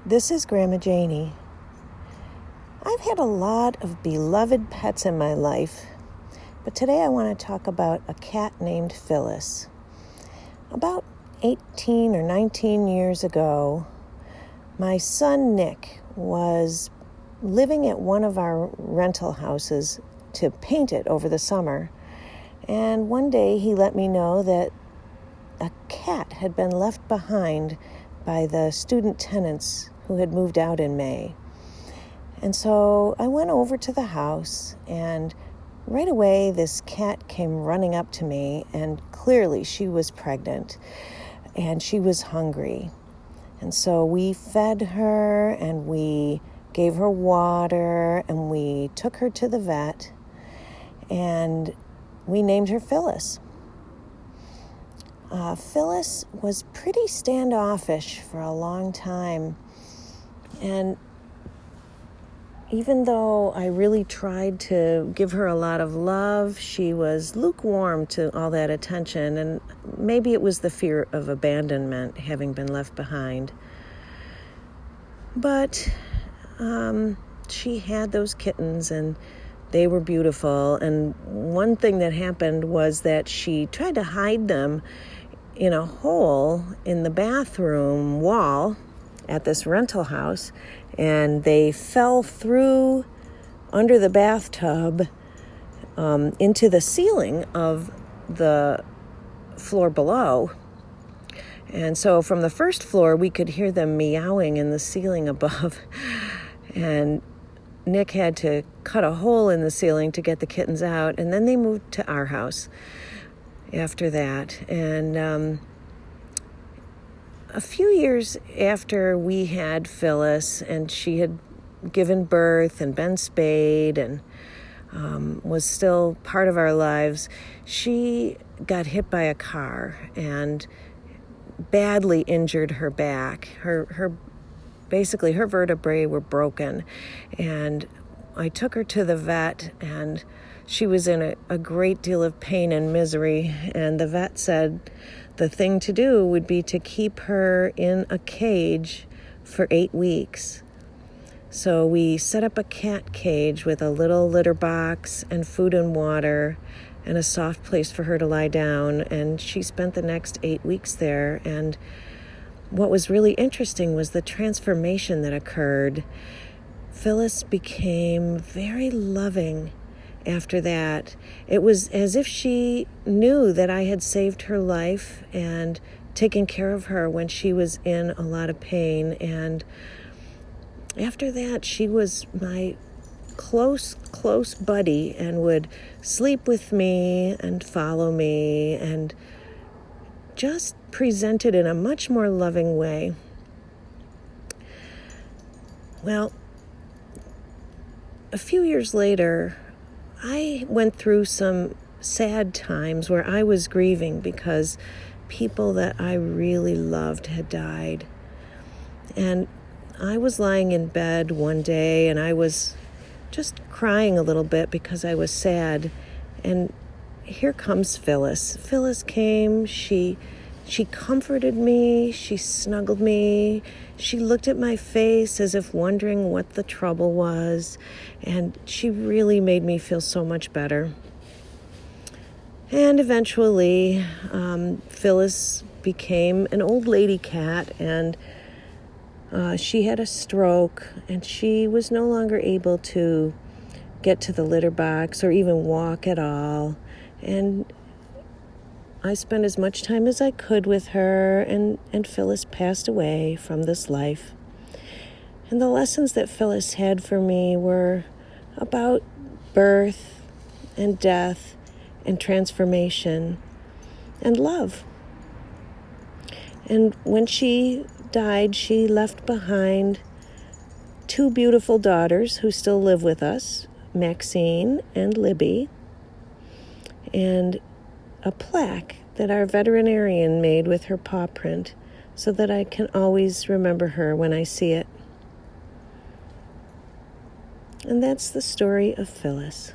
This is Grandma Janie. I've had a lot of beloved pets in my life, but today I want to talk about a cat named Phyllis. About 18 or 19 years ago, my son Nick was living at one of our rental houses to paint it over the summer, and one day he let me know that a cat had been left behind by the student tenants who had moved out in May. And so I went over to the house, and right away this cat came running up to me, and clearly she was pregnant and she was hungry. And so we fed her and we gave her water and we took her to the vet and we named her Phyllis. Phyllis was pretty standoffish for a long time, and even though I really tried to give her a lot of love, she was lukewarm to all that attention, and maybe it was the fear of abandonment, having been left behind. But she had those kittens, and they were beautiful, and one thing that happened was that she tried to hide them in a hole in the bathroom wall at this rental house, and they fell through under the bathtub into the ceiling of the floor below. And so from the first floor, we could hear them meowing in the ceiling above. And Nick had to cut a hole in the ceiling to get the kittens out, and then they moved to our house after that. And a few years after we had Phyllis, and she had given birth and been spayed and was still part of our lives, she got hit by a car and badly injured her back. Basically her vertebrae were broken, and I took her to the vet, and she was in a great deal of pain and misery, and the vet said the thing to do would be to keep her in a cage for 8 weeks. So we set up a cat cage with a little litter box and food and water and a soft place for her to lie down, and she spent the next 8 weeks there. And what was really interesting was the transformation that occurred. Phyllis became very loving after that. It was as if she knew that I had saved her life and taken care of her when she was in a lot of pain. And after that, she was my close buddy and would sleep with me and follow me and just presented in a much more loving way. Well, a few years later, I went through some sad times where I was grieving because people that I really loved had died. And I was lying in bed one day, and I was just crying a little bit because I was sad. And here comes Phyllis. Phyllis came, she comforted me, she snuggled me, she looked at my face as if wondering what the trouble was, and she really made me feel so much better. And eventually, Phyllis became an old lady cat, and she had a stroke, and she was no longer able to get to the litter box or even walk at all. And I spent as much time as I could with her, and Phyllis passed away from this life. And the lessons that Phyllis had for me were about birth and death and transformation and love. And when she died, she left behind 2 beautiful daughters who still live with us, Maxine and Libby, and a plaque that our veterinarian made with her paw print so that I can always remember her when I see it. And that's the story of Phyllis.